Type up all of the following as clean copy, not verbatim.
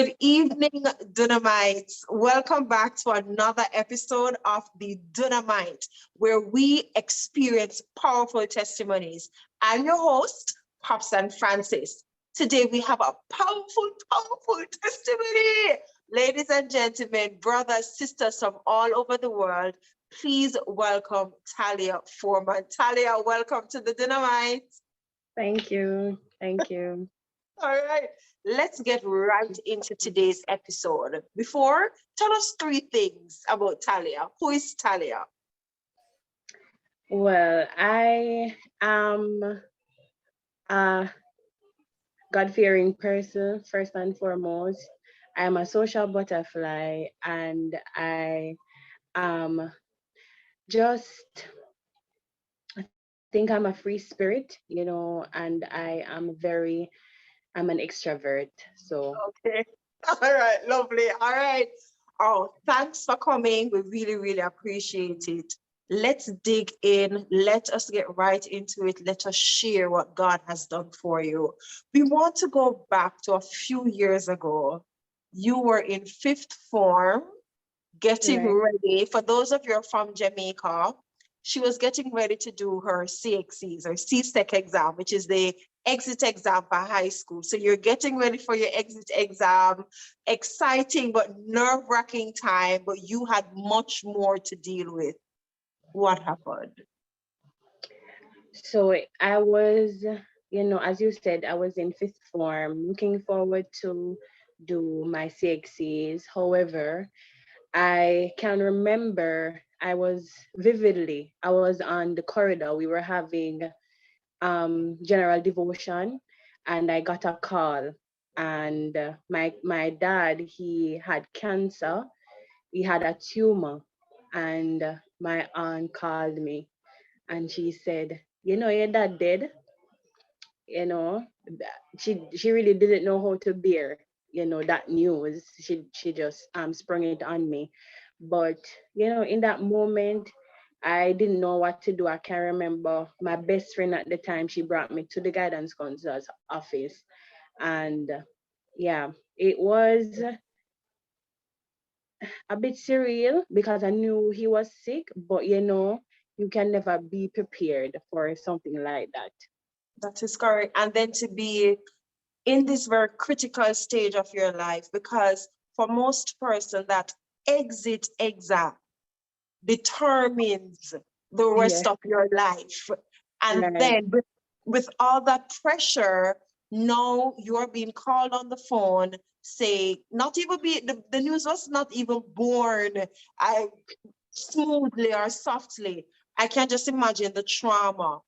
Good evening, Dunamites. Welcome back to another episode of the Dunamite, where we experience powerful testimonies. I'm your host, Pops and Francis. Today we have a powerful testimony. Ladies and gentlemen, brothers, sisters from all over the world, please welcome Tahlia Foreman. Tahlia, welcome to the Dunamite. Thank you. Thank you. All right, let's get right into today's episode. Before, tell us 3 things about Tahlia. Who is Tahlia? Well, I am a God-fearing person, first and foremost. I'm a social butterfly, and I am just, I think I'm a free spirit, and I'm an extrovert. So, Okay. All right, lovely. All right. Oh, thanks for coming. We really appreciate it. Let's dig in. Let us get right into it. Let us share what God has done for you. We want to go back to a few years ago. You were in 5th form, getting right. ready. For those of you from Jamaica, she was getting ready to do her CXCs or CSEC exam, which is the exit exam for high school. So you're getting ready for your exit exam, exciting but nerve-wracking time, but you had much more to deal with. What happened? So I was, as you said, I was in 5th form, looking forward to do my CXCs. However, I can remember I was on the corridor. We were having general devotion, and I got a call. And my dad, he had cancer. He had a tumor, and my aunt called me, and she said, your dad dead. She really didn't know how to bear that news. She just sprung it on me. But in that moment, I didn't know what to do. I can remember my best friend at the time, she brought me to the guidance counselor's office. And yeah, it was a bit surreal because I knew he was sick, but you can never be prepared for something like that. That is correct. And then to be in this very critical stage of your life, because for most person that exit exam determines the rest Yeah, of your life. And right. then with all that pressure, now you're being called on the phone, say, not even be, the news was not even born smoothly or softly. I can just imagine the trauma.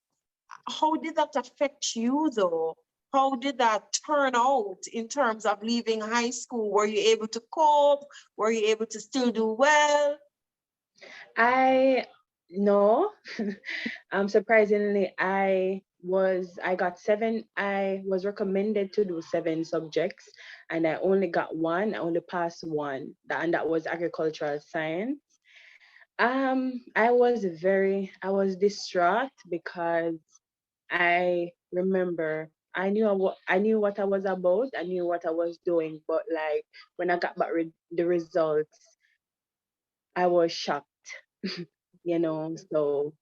How did that affect you though? How did that turn out in terms of leaving high school? Were you able to cope? Were you able to still do well? I no. Surprisingly, I was recommended to do 7 subjects, and I only got 1. I only passed 1, and that was agricultural science. I was distraught because I remember I knew what I was about. I knew what I was doing, but like when I got back the results, I was shocked. So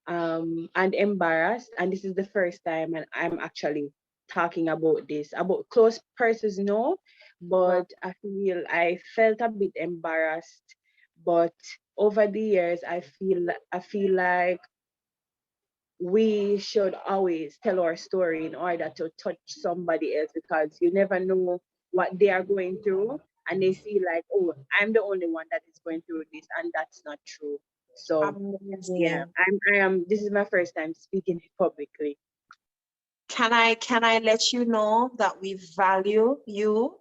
and embarrassed. And this is the first time, and I'm actually talking about this. About close persons, no, but I felt a bit embarrassed. But over the years, I feel like we should always tell our story in order to touch somebody else, because you never know what they are going through, and they feel like, oh, I'm the only one that is going through this, and that's not true. So yeah, Amazing. I am. This is my first time speaking publicly. Can I let you know that we value you?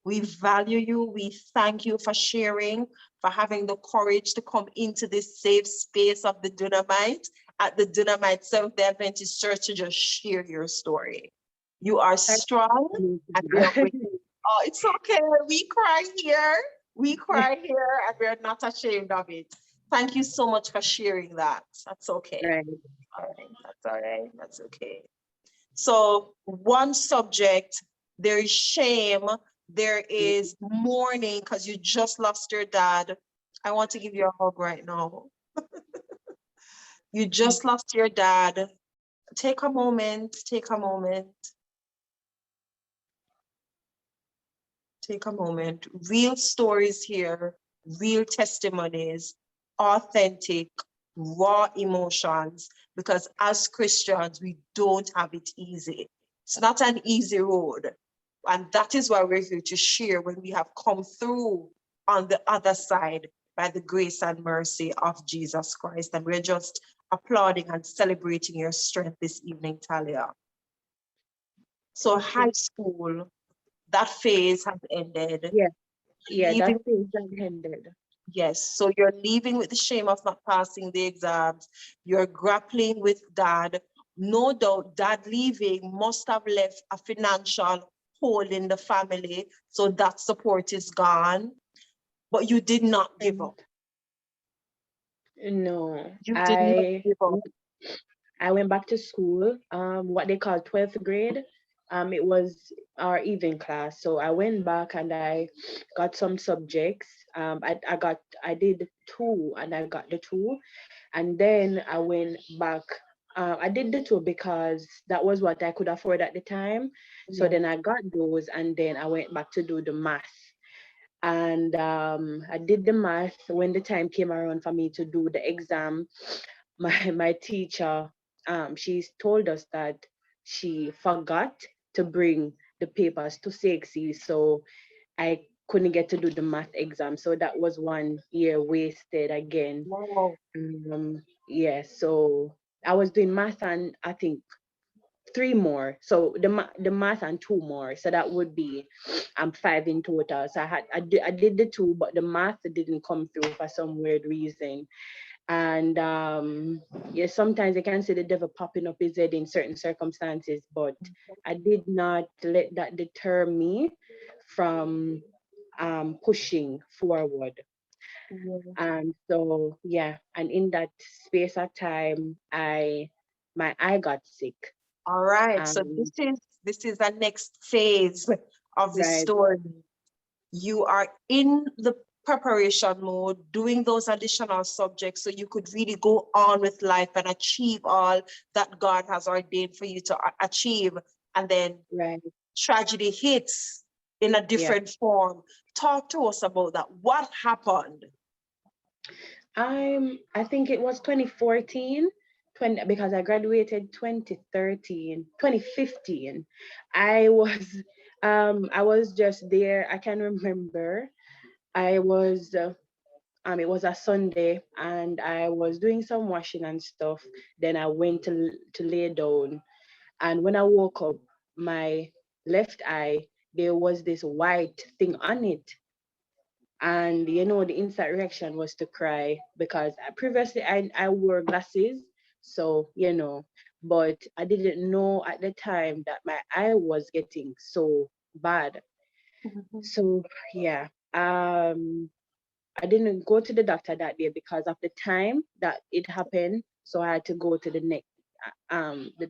We value you. We thank you for sharing, for having the courage to come into this safe space of the Dunamite at the Dunamite Seventh-day Adventist Church to just share your story. You are strong and we are with you. Oh, it's okay. We cry here. We cry here and we're not ashamed of it. Thank you so much for sharing that. That's okay. Right. All right. That's all right. That's okay. So one subject, there is shame, There is mourning because you just lost your dad. I want to give you a hug right now. You just lost your dad. Take a moment, take a moment, take a moment. Real stories here, real testimonies, authentic, raw emotions, because as Christians, we don't have it easy. It's not an easy road. And that is why we're here to share when we have come through on the other side by the grace and mercy of Jesus Christ. And we're just applauding and celebrating your strength this evening, Tahlia. So high school, that phase has ended. Yeah, yeah, Leaving, that thing that ended. yes. So you're leaving with the shame of not passing the exams. You're grappling with dad. No doubt dad leaving must have left a financial hole in the family. So that support is gone. But you did not give up. No, You did not give up. I went back to school, what they call 12th grade. It was our evening class. So I went back and I got some subjects. I did two and I got the two. And then I went back. I did the two because that was what I could afford at the time. So then I got those and then I went back to do the math. And I did the math. When the time came around for me to do the exam, my teacher, she told us that she forgot to bring the papers to CXC, so I couldn't get to do the math exam. So that was 1 year wasted again. Wow. Yeah, so I was doing math and I think three more. So the math and two more. So that would be five in total. So I did the two, but the math didn't come through for some weird reason. And yeah, sometimes I can see the devil popping up his head in certain circumstances, but I did not let that deter me from pushing forward. And so yeah, and in that space of time, my eye got sick. All right. So Um, this is the next phase of the right, story. You are in the preparation mode, doing those additional subjects so you could really go on with life and achieve all that God has ordained for you to achieve. And then right, tragedy hits in a yeah. different form. Talk to us about that. What happened? I think it was 2014, because I graduated 2013, 2015. I was just there. I can remember I was it was a Sunday and I was doing some washing and stuff. Then I went to lay down, and when I woke up, my left eye, there was this white thing on it. And the instant reaction was to cry because previously I wore glasses, so but I didn't know at the time that my eye was getting so bad. So yeah, I didn't go to the doctor that day because of the time that it happened, so I had to go to the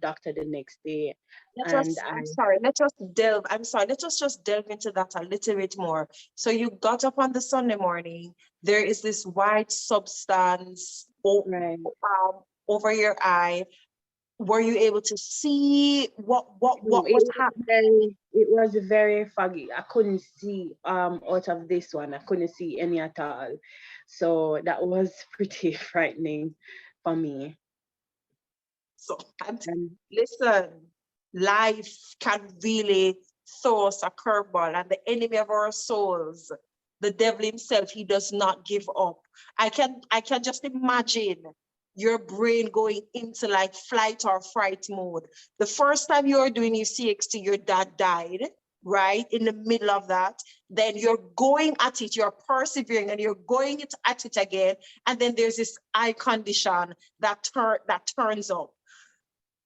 doctor the next day. And I'm sorry, let's just delve into that a little bit more. So you got up on the Sunday morning, there is this white substance right. over your eye. Were you able to see No, what was happening? it was very foggy. I couldn't see out of this one. I couldn't see any at all. So that was pretty frightening for me. So, and And listen, life can really throw us a curveball, and the enemy of our souls, the devil himself, he does not give up. I can just imagine your brain going into like flight or fright mode. The first time you were doing your CXT, your dad died, right? In the middle of that. Then you're going at it, you're persevering and you're going at it again. And then there's this eye condition that turns up.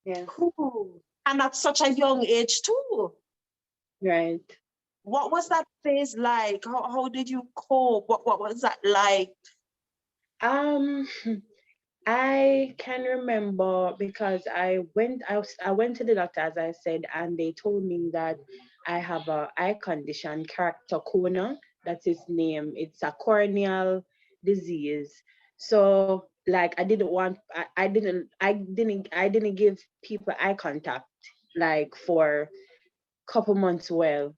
yeah, Ooh, and at such a young age too. right. What was that phase like? How did you cope? What was that like? Um, I can remember because I went to the doctor, as I said, and they told me that I have a eye condition, keratoconus. That's its name. It's a corneal disease. So like I didn't give people eye contact like for couple months well,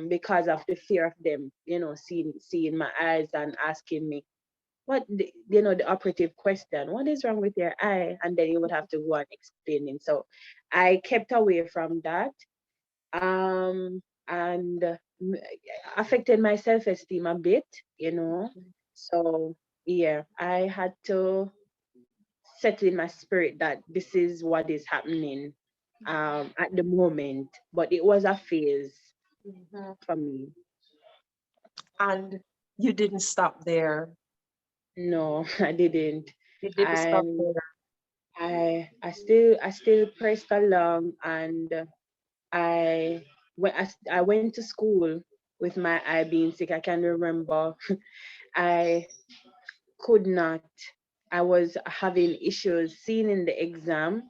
because of the fear of them, seeing my eyes and asking me the operative question, what is wrong with your eye? And then you would have to go and explaining. So I kept away from that, and affected my self-esteem a bit. So yeah, I had to set in my spirit that this is what is happening at the moment, but it was a phase Mhm. for me. And you didn't stop there. No, I didn't. You didn't stop And there. I still pressed along, and I went to school with my eye being sick. I can remember I could not. I was having issues seeing in the exam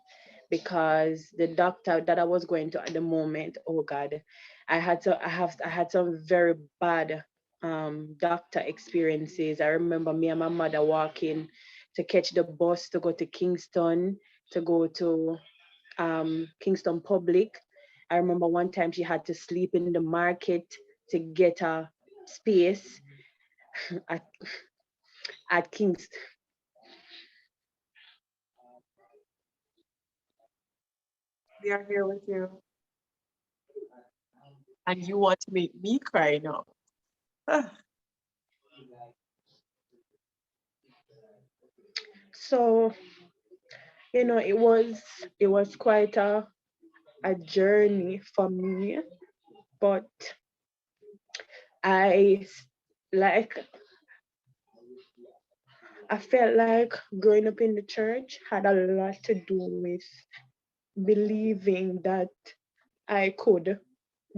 because the doctor that I was going to at the moment, oh God, I had some very bad doctor experiences. I remember me and my mother walking to catch the bus to go to Kingston, to go to Kingston Public. I remember one time she had to sleep in the market to get a space at, at Kingston. We are here with you. And you want to make me cry now. Ah, So it was quite a journey for me, but I like I felt like growing up in the church had a lot to do with believing that I could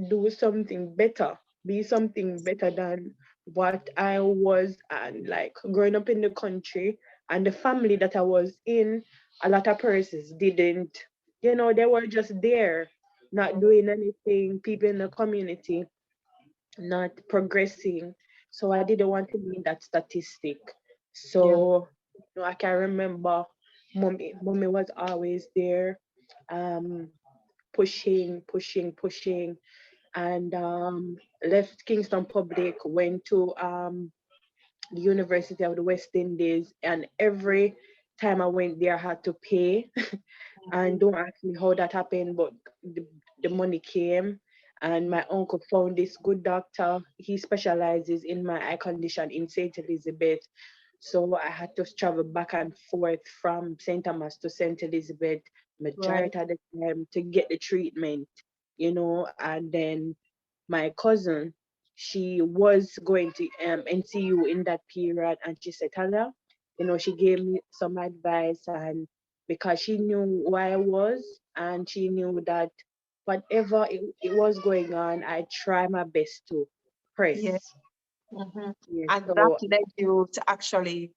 do something better, be something better than what I was. And like growing up in the country and the family that I was in, a lot of persons didn't, they were just there, not doing anything, people in the community not progressing. So I didn't want to be in that statistic. yeah, So I can remember mommy was always there, um, pushing, and left Kingston Public, went to the University of the West Indies, and every time I went there, I had to pay. And don't ask me how that happened, but the money came, and my uncle found this good doctor. He specializes in my eye condition in St. Elizabeth. So I had to travel back and forth from St. Thomas to St. Elizabeth right. majority of the time to get the treatment. And then my cousin, she was going to NCU in that period, and she said, Tahlia, she gave me some advice, and because she knew who I was, and she knew that whatever it was going on, I try my best to press. Yeah. Mhm. Yeah, And that so led you to actually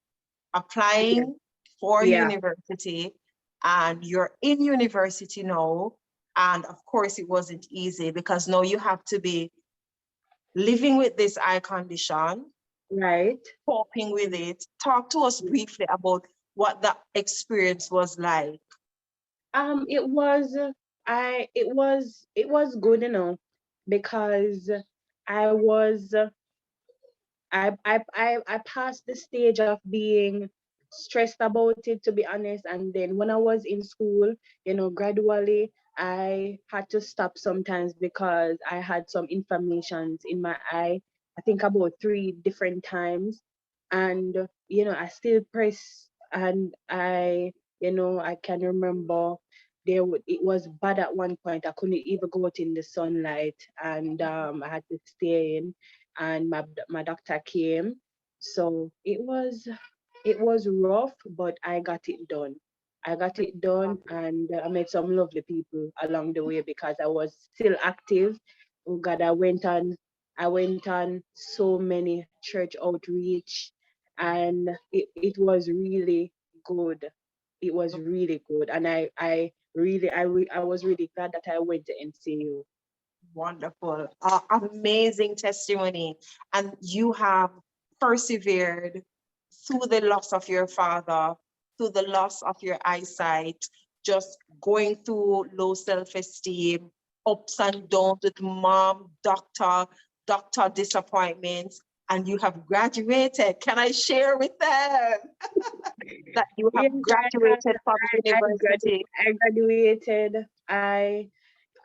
yeah, applying for yeah, university, and you're in university now. And of course, it wasn't easy because now you have to be living with this eye condition, right. coping with it. Talk to us briefly about what that experience was like. It was it was good, because I was I passed the stage of being stressed about it, to be honest. And then when I was in school, gradually I had to stop sometimes because I had some inflammations in my eye. I think about 3 different times, and I still press, and I can remember it was bad at one point. I couldn't even go out in the sunlight, and I had to stay in, and my doctor came. So it was rough, but I got it done. I got it done, and I met some lovely people along the way because I was still active. Oh God, I went on so many church outreach, and it was really good. It was really good, and I was really glad that I went to NCU. Wonderful. Amazing testimony. And you have persevered through the loss of your father, through the loss of your eyesight, just going through low self-esteem, ups and downs with mom, doctor disappointments, and you have graduated. Can I share with them that you have Yes, graduated from university? I graduated.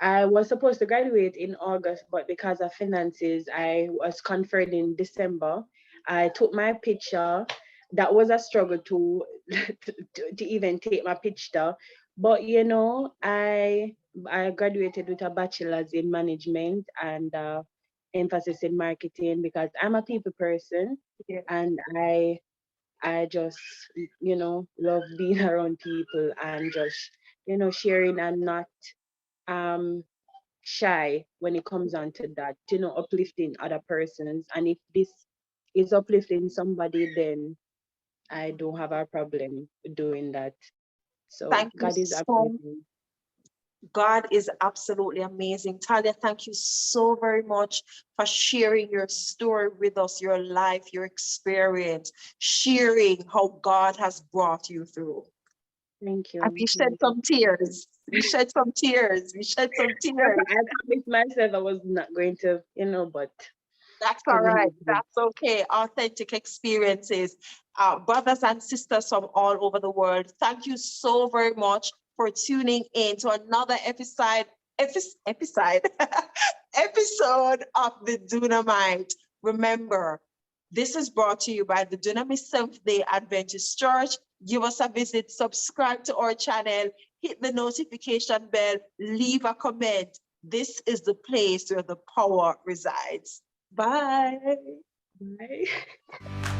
I was supposed to graduate in August, but because of finances, I was conferred in December. I took my picture. That was a struggle to even take my picture. But you know, I graduated with a bachelor's in management and emphasis in marketing because I'm a people person, Yeah. and I just, you know, love being around people and just, you know, sharing and not um shy when it comes on to that, you know, uplifting other persons. And if this is uplifting somebody, then I don't have a problem doing that. So Thank you God is so amazing. God is absolutely amazing. Talia, thank you so very much for sharing your story with us, your life, your experience, sharing how God has brought you through. Thank And you. we shed some tears. We shed some tears. We shed some I tears. promised myself I was not going to, you know, but That's all couldn't right. help it. That's okay. Authentic experiences. Brothers and sisters from all over the world, thank you so very much for tuning in to another episode episode of the Dunamite. Remember, this is brought to you by the Dunamis Seventh-day Adventist Church. Give us a visit, subscribe to our channel, hit the notification bell, leave a comment. This is the place where the power resides. Bye. Bye.